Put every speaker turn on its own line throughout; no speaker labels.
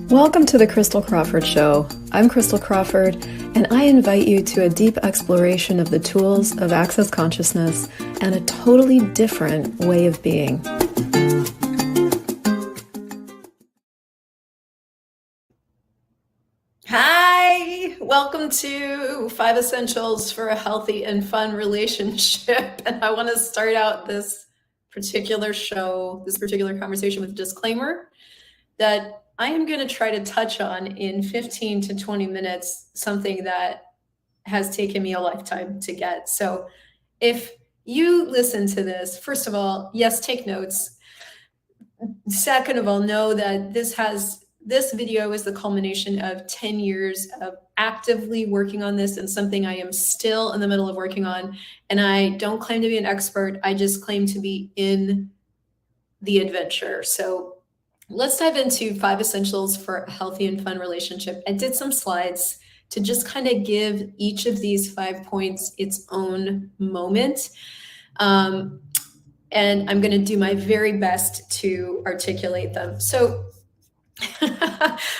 Welcome to the Crystal Crawford Show. I'm Crystal Crawford, and I invite you to a deep exploration of the tools of access consciousness and a totally different way of being. Hi, welcome to 5 Essentials for a Healthy and Fun Relationship. And I want to start out this particular show, this particular conversation with a disclaimer that I am going to try to touch on in 15 to 20 minutes, something that has taken me a lifetime to get. So if you listen to this, first of all, yes, take notes. Second of all, know that this video is the culmination of 10 years of actively working on this, and something I am still in the middle of working on. And I don't claim to be an expert. I just claim to be in the adventure. So let's dive into 5 essentials for a healthy and fun relationship. I did some slides to just kind of give each of these 5 points its own moment. And I'm going to do my very best to articulate them. So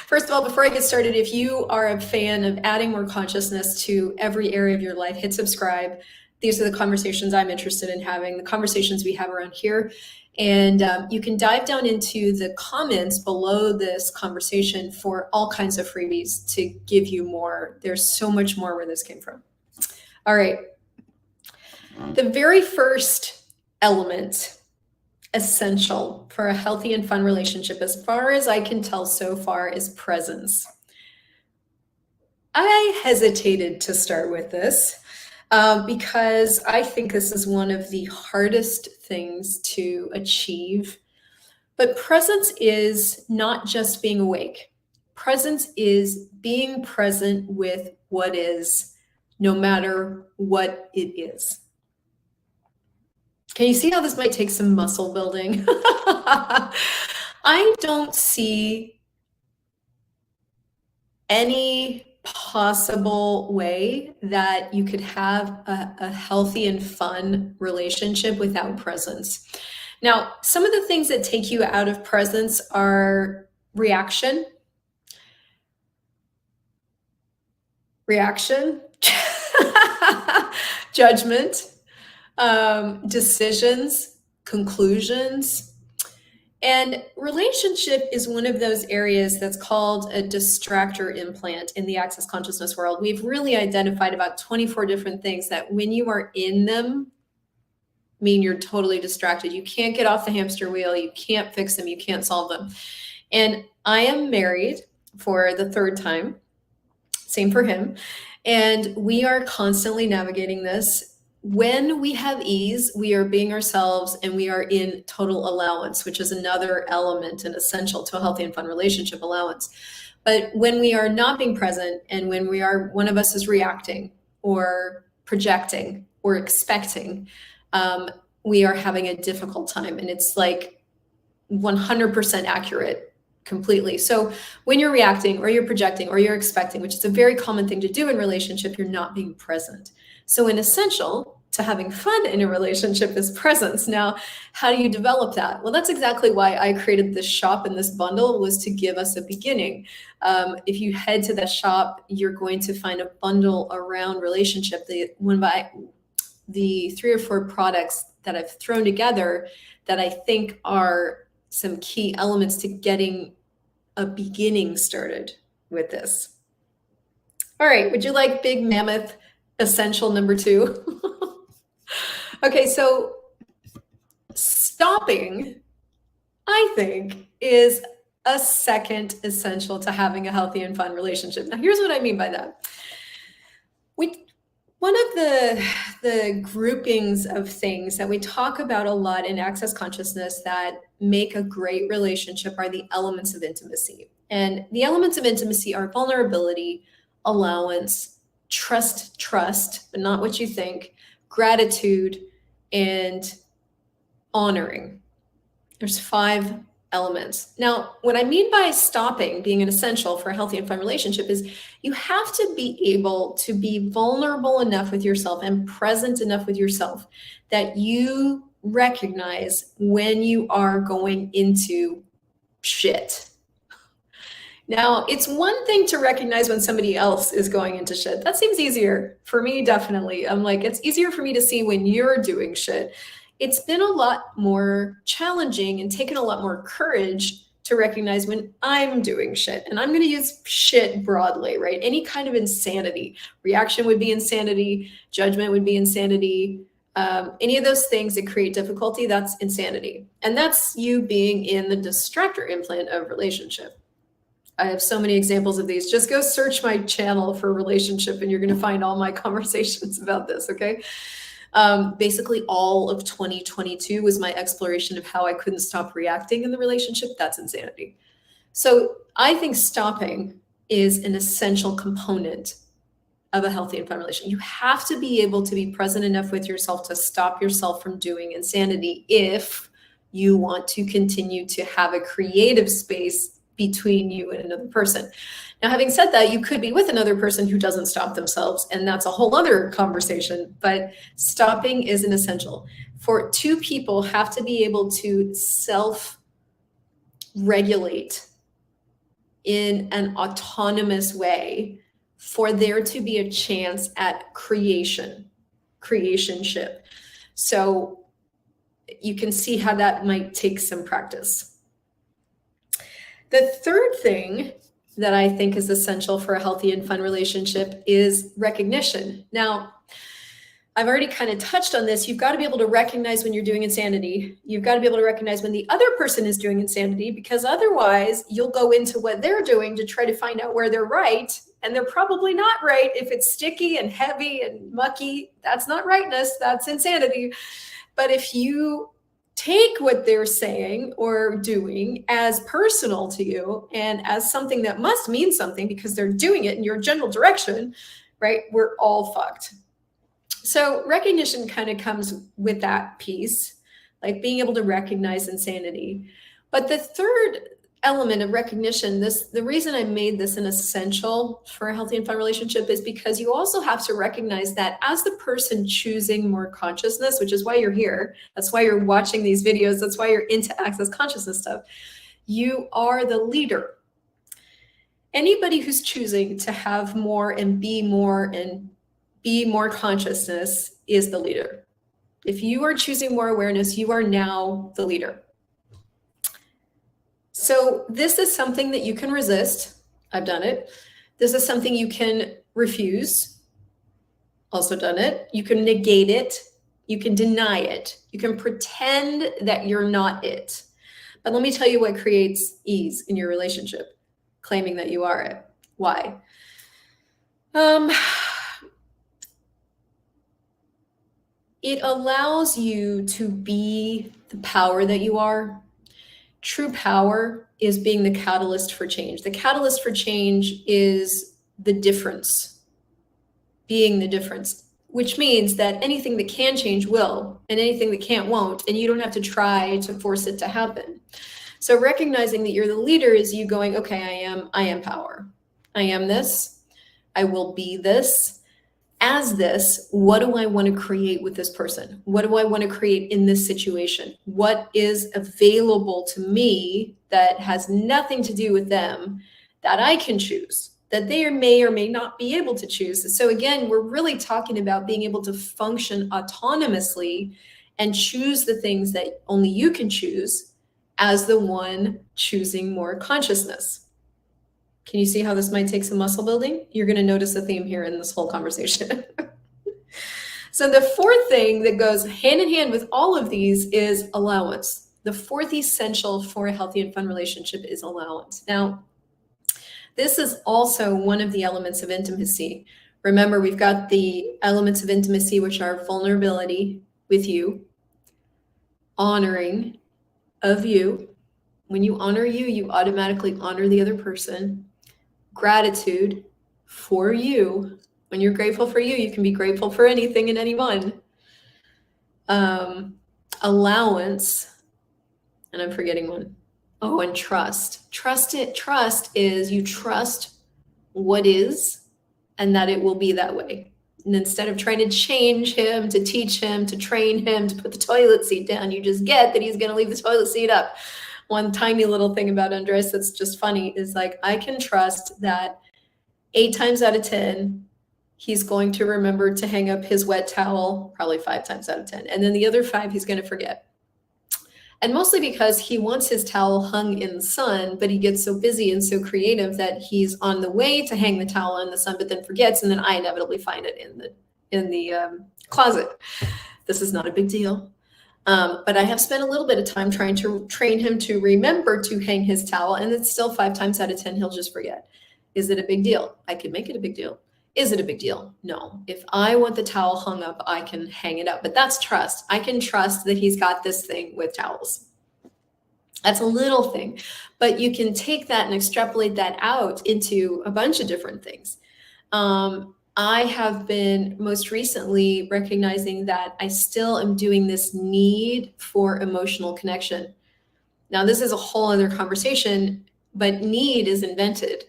first of all, before I get started, if you are a fan of adding more consciousness to every area of your life, hit subscribe. These are the conversations I'm interested in having, the conversations we have around here. And you can dive down into the comments below this conversation for all kinds of freebies to give you more. There's so much more where this came from. All right. The very first element, essential for a healthy and fun relationship, as far as I can tell so far, is presence. I hesitated to start with this because I think this is one of the hardest things to achieve. But presence is not just being awake. Presence is being present with what is, no matter what it is. Can you see how this might take some muscle building? I don't see any possible way that you could have a healthy and fun relationship without presence. Now, some of the things that take you out of presence are reaction, judgment, decisions, conclusions. And relationship is one of those areas that's called a distractor implant in the access consciousness world. We've really identified about 24 different things that when you are in them, mean you're totally distracted. You can't get off the hamster wheel. You can't fix them. You can't solve them. And I am married for the 3rd time. Same for him. And we are constantly navigating this. When we have ease, we are being ourselves and we are in total allowance, which is another element and essential to a healthy and fun relationship, allowance. But when we are not being present and when one of us is reacting or projecting or expecting, we are having a difficult time. And it's like 100% accurate completely. So when you're reacting or you're projecting or you're expecting, which is a very common thing to do in relationship, you're not being present. So an essential to having fun in a relationship is presence. Now, how do you develop that? Well, that's exactly why I created this shop and this bundle, was to give us a beginning. If you head to the shop, you're going to find a bundle around relationship. The 3 or 4 products that I've thrown together that I think are some key elements to getting a beginning started with this. All right, would you like big mammoth essential number 2? Okay, so stopping, I think, is a second essential to having a healthy and fun relationship. Now, here's what I mean by that. One of the groupings of things that we talk about a lot in access consciousness that make a great relationship are the elements of intimacy. And the elements of intimacy are vulnerability, allowance, trust, but not what you think, gratitude, and honoring. There's 5 elements. Now, what I mean by stopping being an essential for a healthy and fun relationship is you have to be able to be vulnerable enough with yourself and present enough with yourself that you recognize when you are going into shit. Now, it's one thing to recognize when somebody else is going into shit. That seems easier for me, definitely. I'm like, it's easier for me to see when you're doing shit. It's been a lot more challenging and taken a lot more courage to recognize when I'm doing shit. And I'm going to use shit broadly, right? Any kind of insanity. Reaction would be insanity, judgment would be insanity. Any of those things that create difficulty, that's insanity. And that's you being in the distractor implant of relationship. I have so many examples of these. Just go search my channel for relationship and you're going to find all my conversations about this, okay? Basically, all of 2022 was my exploration of how I couldn't stop reacting in the relationship. That's insanity. So I think stopping is an essential component of a healthy and fun relationship. You have to be able to be present enough with yourself to stop yourself from doing insanity if you want to continue to have a creative space between you and another person. Now, having said that, you could be with another person who doesn't stop themselves, and that's a whole other conversation, but stopping is an essential. For two people have to be able to self-regulate in an autonomous way for there to be a chance at creationship. So you can see how that might take some practice. The third thing that I think is essential for a healthy and fun relationship is recognition. Now, I've already kind of touched on this. You've got to be able to recognize when you're doing insanity. You've got to be able to recognize when the other person is doing insanity, because otherwise you'll go into what they're doing to try to find out where they're right. And they're probably not right. If it's sticky and heavy and mucky, that's not rightness, that's insanity. But if you take what they're saying or doing as personal to you and as something that must mean something because they're doing it in your general direction, right? We're all fucked. So recognition kind of comes with that piece, like being able to recognize insanity. But the third element of recognition, the reason I made this an essential for a healthy and fun relationship is because you also have to recognize that as the person choosing more consciousness, which is why you're here, that's why you're watching these videos, that's why you're into access consciousness stuff, you are the leader. Anybody who's choosing to have more and be more consciousness is the leader. If you are choosing more awareness, you are now the leader. So this is something that you can resist. I've done it. This is something you can refuse. Also done it. You can negate it. You can deny it. You can pretend that you're not it. But let me tell you what creates ease in your relationship, claiming that you are it. Why? It allows you to be the power that you are. True power is being the catalyst for change. The catalyst for change is the difference, being the difference, which means that anything that can change will, and anything that can't won't, and you don't have to try to force it to happen. So recognizing that you're the leader is you going, okay, I am power. I am this. I will be this. As this, what do I want to create with this person? What do I want to create in this situation? What is available to me that has nothing to do with them that I can choose, that they may or may not be able to choose? So again, we're really talking about being able to function autonomously and choose the things that only you can choose as the one choosing more consciousness. Can you see how this might take some muscle building? You're going to notice a theme here in this whole conversation. So the fourth thing that goes hand in hand with all of these is allowance. The fourth essential for a healthy and fun relationship is allowance. Now, this is also one of the elements of intimacy. Remember, we've got the elements of intimacy, which are vulnerability with you, honoring of you. When you honor you, you automatically honor the other person. Gratitude for you. When you're grateful for you, you can be grateful for anything and anyone. Allowance, and I'm forgetting one. Oh, and trust. Trust is you trust what is and that it will be that way. And instead of trying to change him, to teach him, to train him, to put the toilet seat down, you just get that he's going to leave the toilet seat up. One tiny little thing about Andres that's just funny is like, I can trust that 8 times out of 10, he's going to remember to hang up his wet towel, probably 5 times out of 10. And then the other 5, he's going to forget. And mostly because he wants his towel hung in the sun, but he gets so busy and so creative that he's on the way to hang the towel in the sun, but then forgets, and then I inevitably find it in the closet. This is not a big deal. But I have spent a little bit of time trying to train him to remember to hang his towel, and it's still 5 times out of 10, he'll just forget. Is it a big deal? I could make it a big deal. Is it a big deal? No. If I want the towel hung up, I can hang it up. But that's trust. I can trust that he's got this thing with towels. That's a little thing. But you can take that and extrapolate that out into a bunch of different things. I have been most recently recognizing that I still am doing this need for emotional connection. Now, this is a whole other conversation, but need is invented.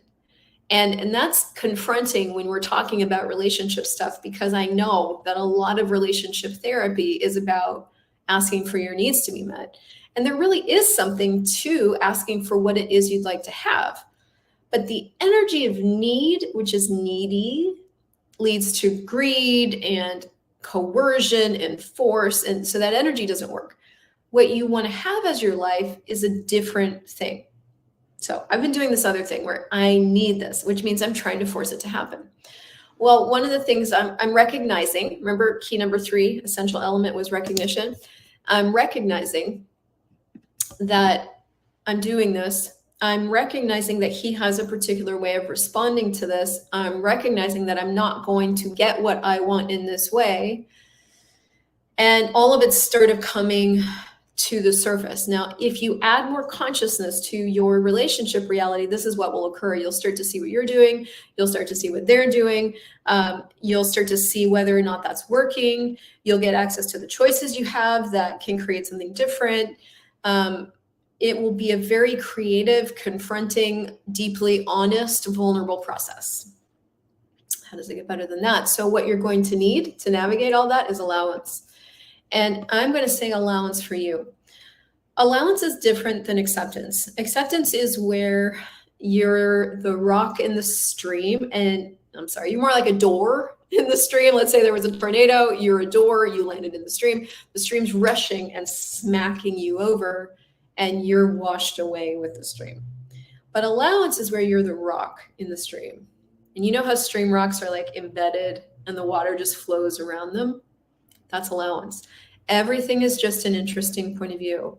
And that's confronting when we're talking about relationship stuff, because I know that a lot of relationship therapy is about asking for your needs to be met. And there really is something to asking for what it is you'd like to have. But the energy of need, which is needy, leads to greed and coercion and force. And so that energy doesn't work. What you want to have as your life is a different thing. So I've been doing this other thing where I need this, which means I'm trying to force it to happen. Well, one of the things I'm recognizing, remember key number 3, essential element was recognition. I'm recognizing that I'm doing this. I'm recognizing that he has a particular way of responding to this. I'm recognizing that I'm not going to get what I want in this way. And all of it's started coming to the surface. Now, if you add more consciousness to your relationship reality, this is what will occur. You'll start to see what you're doing. You'll start to see what they're doing. You'll start to see whether or not that's working. You'll get access to the choices you have that can create something different. It will be a very creative, confronting, deeply honest, vulnerable process. How does it get better than that? So what you're going to need to navigate all that is allowance. And I'm going to say allowance for you. Allowance is different than acceptance. Acceptance is where you're the rock in the stream, and you're more like a door in the stream. Let's say there was a tornado, you're a door, you landed in the stream. The stream's rushing and smacking you over, and you're washed away with the stream. But allowance is where you're the rock in the stream. And you know how stream rocks are like embedded and the water just flows around them? That's allowance. Everything is just an interesting point of view.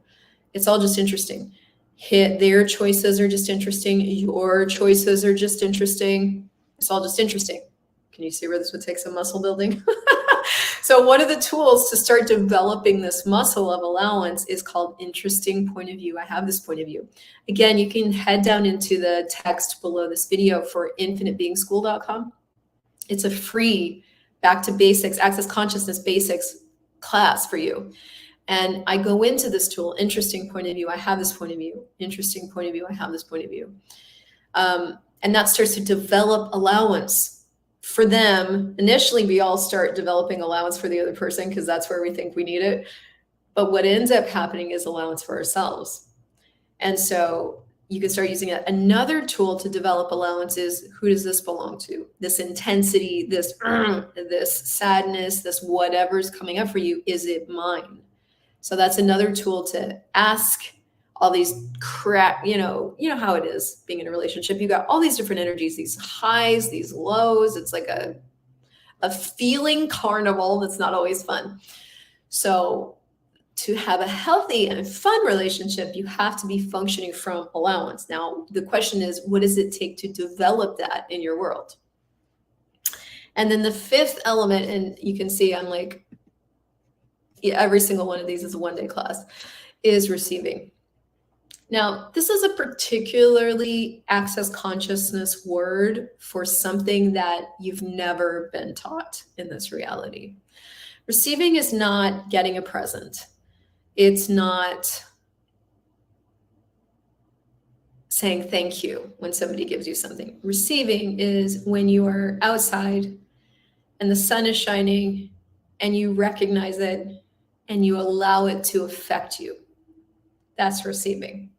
It's all just interesting. Their choices are just interesting. Your choices are just interesting. It's all just interesting. Can you see where this would take some muscle building? So one of the tools to start developing this muscle of allowance is called interesting point of view. I have this point of view. Again, you can head down into the text below this video for infinitebeingschool.com. It's a free back to basics, access consciousness basics class for you. And I go into this tool, interesting point of view. I have this point of view, interesting point of view. I have this point of view. And that starts to develop allowance for them. Initially, we all start developing allowance for the other person because that's where we think we need it. But what ends up happening is allowance for ourselves. And so you can start using it. Another tool to develop allowance is, who does this belong to? This intensity, this sadness, this whatever's coming up for you, is it mine? So that's another tool to ask all these you know how it is being in a relationship. You got all these different energies, these highs, these lows. It's like a feeling carnival that's not always fun. So to have a healthy and fun relationship, you have to be functioning from allowance. Now, the question is, what does it take to develop that in your world? And then the 5th element, and you can see I'm like, every single one of these is a one-day class, is receiving. Now, this is a particularly access consciousness word for something that you've never been taught in this reality. Receiving is not getting a present. It's not saying thank you when somebody gives you something. Receiving is when you are outside and the sun is shining and you recognize it and you allow it to affect you. That's receiving.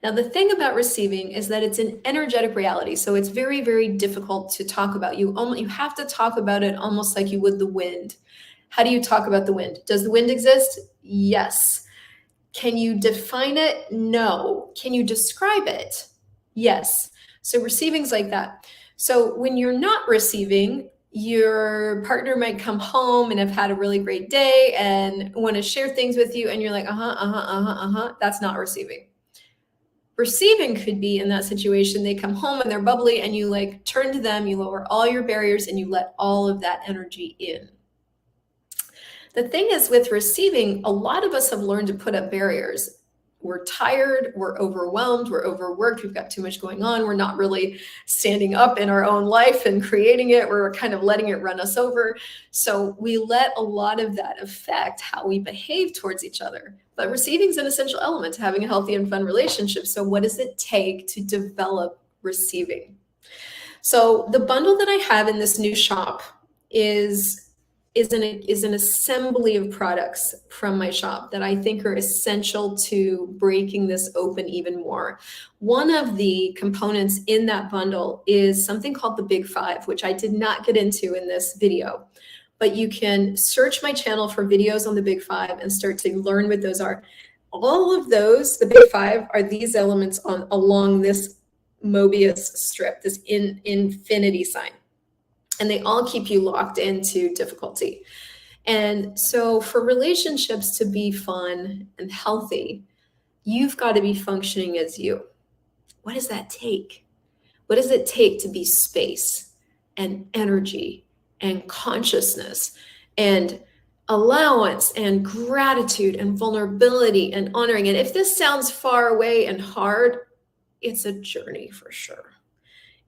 Now, the thing about receiving is that it's an energetic reality. So it's very, very difficult to talk about. You have to talk about it almost like you would the wind. How do you talk about the wind? Does the wind exist? Yes. Can you define it? No. Can you describe it? Yes. So receiving's like that. So when you're not receiving, your partner might come home and have had a really great day and want to share things with you, and you're like, that's not receiving. Receiving could be in that situation, they come home and they're bubbly, and you like turn to them, you lower all your barriers, and you let all of that energy in. The thing is, with receiving, a lot of us have learned to put up barriers. We're tired, we're overwhelmed, we're overworked, we've got too much going on, we're not really standing up in our own life and creating it, we're kind of letting it run us over. So we let a lot of that affect how we behave towards each other. But receiving is an essential element to having a healthy and fun relationship. So what does it take to develop receiving? So the bundle that I have in this new shop is an assembly of products from my shop that I think are essential to breaking this open even more. One of the components in that bundle is something called the Big Five, which I did not get into in this video, but you can search my channel for videos on the Big Five and start to learn what those are. All of those, the Big Five, are these elements along this Mobius strip, this infinity sign. And they all keep you locked into difficulty. And so for relationships to be fun and healthy, you've got to be functioning as you. What does that take? What does it take to be space and energy and consciousness and allowance and gratitude and vulnerability and honoring? And if this sounds far away and hard, it's a journey for sure.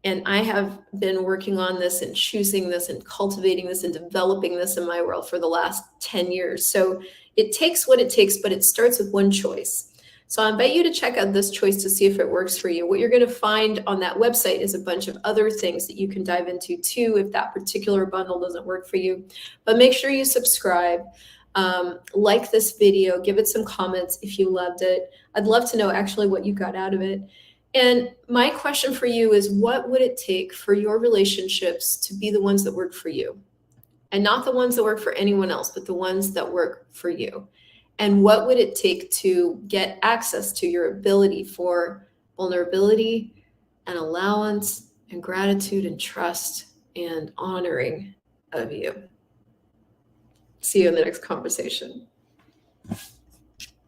And I have been working on this and choosing this and cultivating this and developing this in my world for the last 10 years. So it takes what it takes, but it starts with one choice. So I invite you to check out this choice to see if it works for you. What you're going to find on that website is a bunch of other things that you can dive into too if that particular bundle doesn't work for you. But make sure you subscribe, like this video, give it some comments if you loved it. I'd love to know actually what you got out of it. And my question for you is, what would it take for your relationships to be the ones that work for you? And not the ones that work for anyone else, but the ones that work for you. And what would it take to get access to your ability for vulnerability and allowance and gratitude and trust and honoring of you? See you in the next conversation.